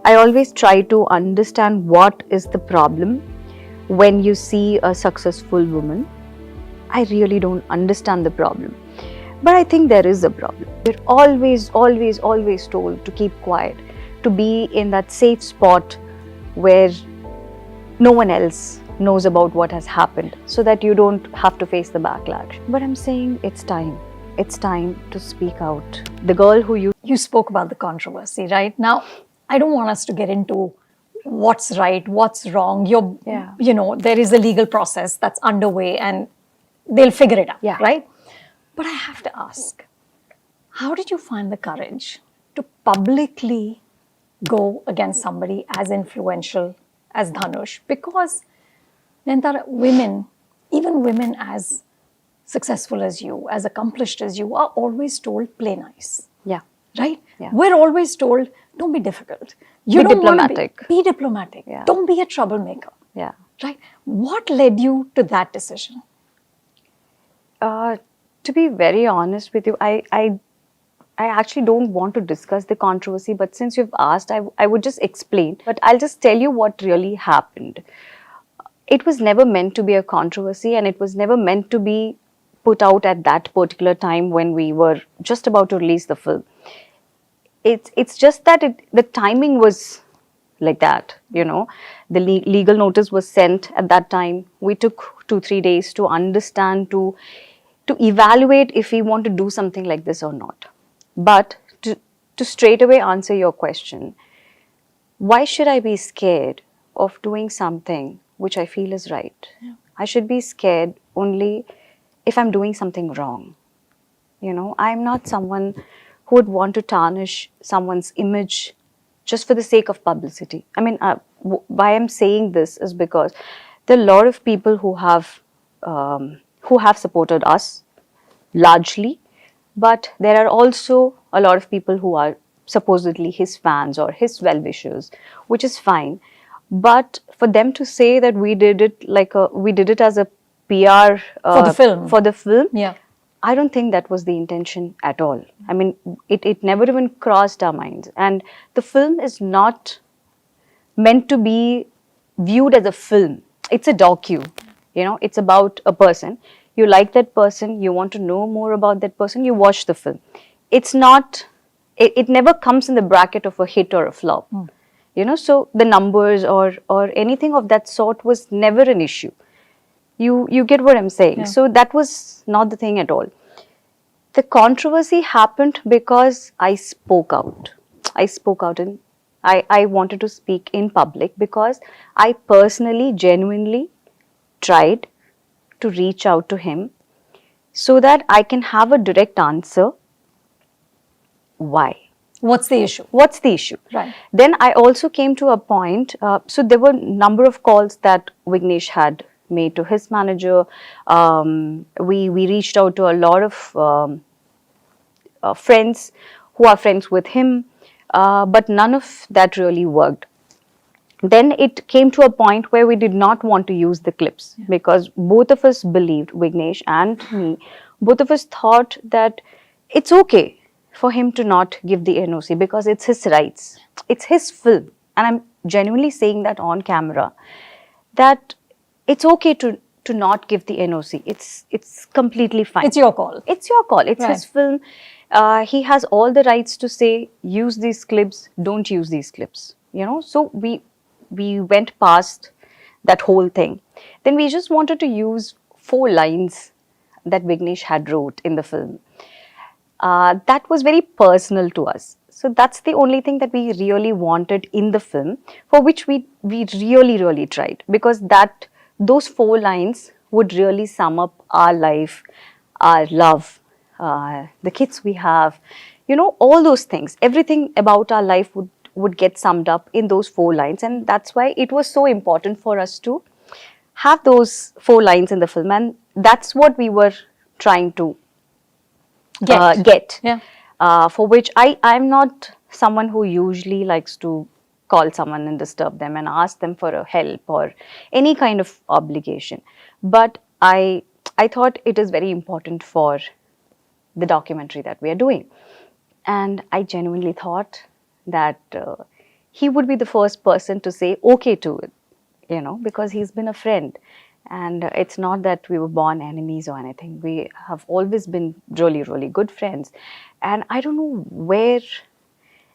I always try to understand what is the problem when you see a successful woman. I really don't understand the problem. But I think there is a problem. We're always told to keep quiet, to be in that safe spot where no one else knows about what has happened, so that you don't have to face the backlash. But I'm saying it's time. It's time to speak out. The girl who you spoke about the controversy, right? Now, I don't want us to get into what's right, what's wrong. You know, there is a legal process that's underway and they'll figure it out, right? But I have to ask, how did you find the courage to publicly go against somebody as influential as Dhanush? Because Nayantara, women, even women as successful as you, as accomplished as you, are always told, play nice. Yeah. Right? Yeah. We're always told, don't be difficult. You don't diplomatic. Be diplomatic. Yeah. Don't be a troublemaker. Yeah. Right? What led you to that decision? To be very honest with you, I actually don't want to discuss the controversy, but since you've asked, I would just explain. But I'll just tell you what really happened. It was never meant to be a controversy, and it was never meant to be put out at that particular time when we were just about to release the film. It's just that the timing was like that, you know. The legal notice was sent at that time. We took 2-3 days to understand, to evaluate if we want to do something like this or not. But to straight away answer your question, why should I be scared of doing something which I feel is right? Yeah. I should be scared only if I'm doing something wrong. You know, I'm not someone who would want to tarnish someone's image just for the sake of publicity. I mean, why I'm saying this is because there are a lot of people who have supported us largely, but there are also a lot of people who are supposedly his fans or his well-wishers, which is fine. But for them to say that we did it as a PR for the film, yeah, I don't think that was the intention at all. I mean, it never even crossed our minds. And the film is not meant to be viewed as a film. It's a docu. You know, it's about a person. You like that person, you want to know more about that person, you watch the film. It's not, it never comes in the bracket of a hit or a flop. You know, so the numbers or anything of that sort was never an issue. You get what I'm saying? Yeah. So that was not the thing at all. The controversy happened because I spoke out. And I wanted to speak in public because I personally, genuinely tried to reach out to him so that I can have a direct answer. Why? What's the issue? What's the issue? Right. Then I also came to a point, so there were a number of calls that Vignesh had made to his manager. We reached out to a lot of friends who are friends with him, but none of that really worked. Then it came to a point where we did not want to use the clips because both of us believed, Vignesh and me, both of us thought that it's okay for him to not give the NOC because it's his rights. It's his film. And I'm genuinely saying that on camera, that it's okay to not give the NOC. It's completely fine. It's your call. It's your call. It's his film. He has all the rights to say, use these clips, don't use these clips. You know, so we went past that whole thing. Then we just wanted to use 4 lines that Vignesh had wrote in the film. That was very personal to us. So that's the only thing that we really wanted in the film, for which we really tried, because those 4 lines would really sum up our life, our love, the kids we have, you know, all those things. Everything about our life would get summed up in those 4 lines, and that's why it was so important for us to have those 4 lines in the film, and that's what we were trying to get. Yeah. For which I'm not someone who usually likes to call someone and disturb them and ask them for a help or any kind of obligation. But I thought it is very important for the documentary that we are doing. And I genuinely thought that he would be the first person to say okay to it, you know, because he's been a friend. And it's not that we were born enemies or anything. We have always been really, really good friends. And I don't know where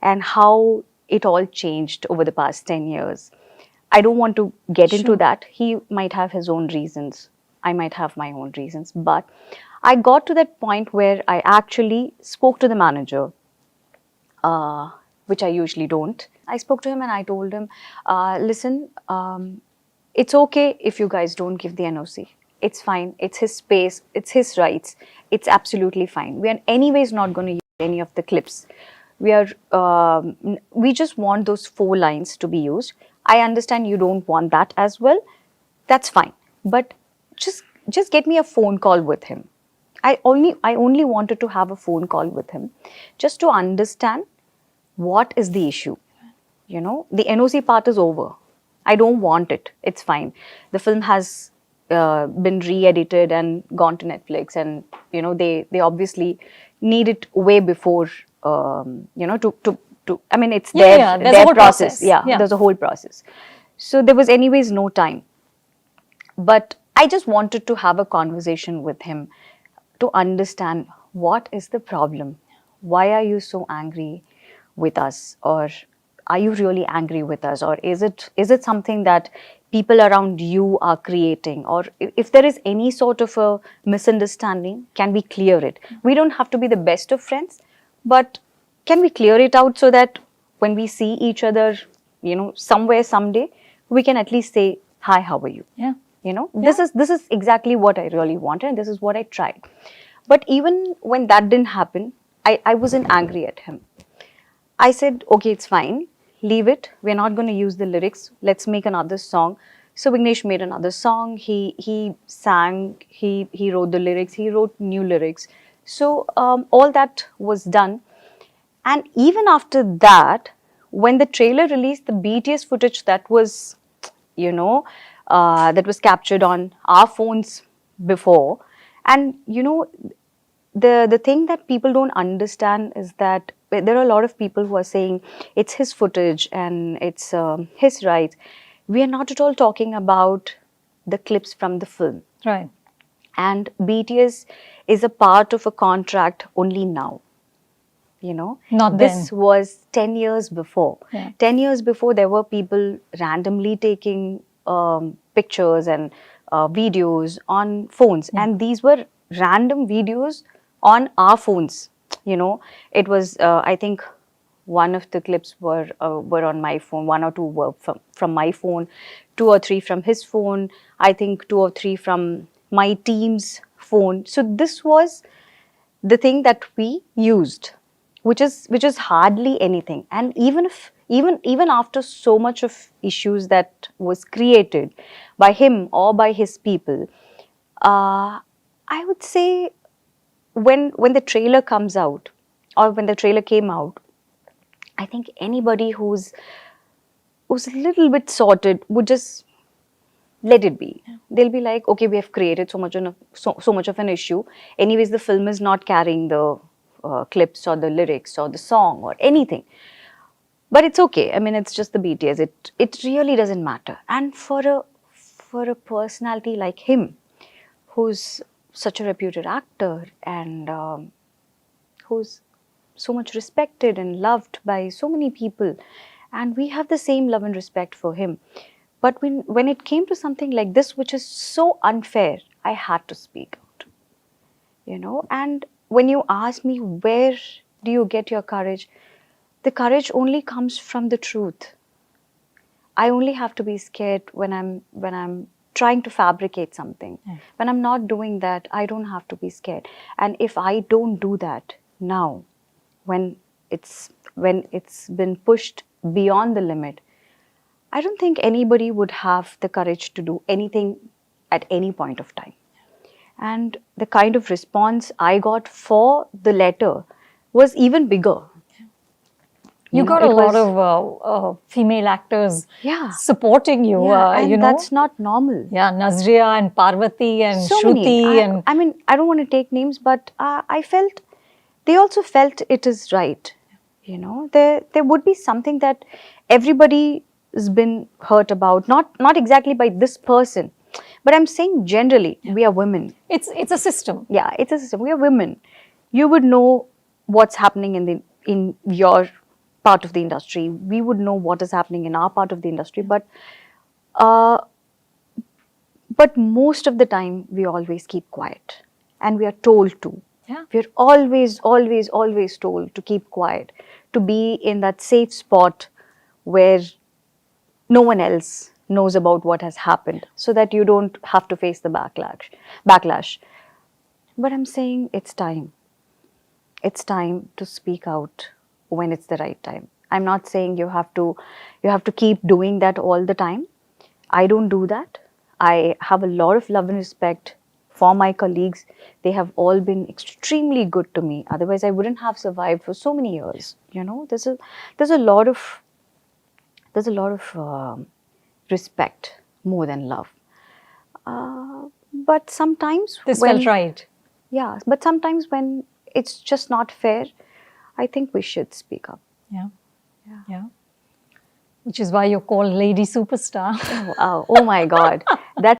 and how it all changed over the past 10 years. I don't want to get into that. He might have his own reasons. I might have my own reasons. But I got to that point where I actually spoke to the manager, which I usually don't. I spoke to him and I told him, listen, it's okay if you guys don't give the NOC. It's fine. It's his space. It's his rights. It's absolutely fine. We are anyways not going to use any of the clips. We just want those 4 lines to be used. I understand you don't want that as well. That's fine. But just get me a phone call with him. I only wanted to have a phone call with him just to understand what is the issue. You know, the NOC part is over. I don't want it. It's fine. The film has been re-edited and gone to Netflix, and you know they obviously need it way before you know to. I mean, it's their process. Yeah, there's a whole process. So there was anyways no time. But I just wanted to have a conversation with him to understand what is the problem. Why are you so angry with us? Or are you really angry with us? Or is it something that people around you are creating? Or if there is any sort of a misunderstanding, can we clear it? We don't have to be the best of friends, but can we clear it out so that when we see each other, you know, somewhere, someday, we can at least say, hi, how are you? Yeah. You know, this is exactly what I really wanted, and this is what I tried. But even when that didn't happen, I wasn't angry at him. I said, okay, it's fine. Leave it. We're not going to use the lyrics. Let's make another song. So Vignesh made another song. He sang. He wrote the lyrics. He wrote new lyrics. So all that was done. And even after that, when the trailer released, the BTS footage that was, you know, that was captured on our phones before, and you know, the thing that people don't understand is that there are a lot of people who are saying it's his footage and it's his rights. We are not at all talking about the clips from the film. Right. And BTS is a part of a contract only now. You know, Not this then. was 10 years before. Yeah. 10 years before, there were people randomly taking pictures and videos on phones. And these were random videos on our phones. You know, it was, I think, one of the clips were on my phone, 1 or 2 were from my phone, 2 or 3 from his phone, I think 2 or 3 from my team's phone. So this was the thing that we used, which is hardly anything. And even after so much of issues that was created by him or by his people, I would say when the trailer comes out, or when the trailer came out, I think anybody who's a little bit sorted would just let it be. They'll be like, okay, we have created so much of an issue. Anyways, the film is not carrying the clips or the lyrics or the song or anything. But it's okay. I mean, it's just the BTS. It really doesn't matter. And for a personality like him, who's such a reputed actor and who's so much respected and loved by so many people, and we have the same love and respect for him. But when it came to something like this, which is so unfair, I had to speak out. You know, and when you ask me, where do you get your courage? The courage only comes from the truth. I only have to be scared when I'm trying to fabricate something. When I'm not doing that, I don't have to be scared. And if I don't do that now, when it's been pushed beyond the limit, I don't think anybody would have the courage to do anything at any point of time. And the kind of response I got for the letter was even bigger. You got a lot of female actors supporting you. And you know, that's not normal. Yeah, Nazria and Parvati and So Shruti. many. I mean, I don't want to take names, but I felt, they also felt it is right. You know, there would be something that everybody has been hurt about, not exactly by this person, but I'm saying generally, we are women. It's a system. Yeah, it's a system. We are women. You would know what's happening in your part of the industry. We would know what is happening in our part of the industry, uh, but most of the time we always keep quiet, and we are told to. Yeah. We're always told to keep quiet, to be in that safe spot where no one else knows about what has happened, so that you don't have to face the backlash. But I'm saying it's time. It's time to speak out when it's the right time. I'm not saying you have to keep doing that all the time. I don't do that. I have a lot of love and respect for my colleagues. They have all been extremely good to me. Otherwise, I wouldn't have survived for so many years. You know, there's a lot of respect more than love. But sometimes This when felt right. yeah, but sometimes when it's just not fair, I think we should speak up. Yeah. Yeah. Which is why you're called Lady Superstar. Oh my God.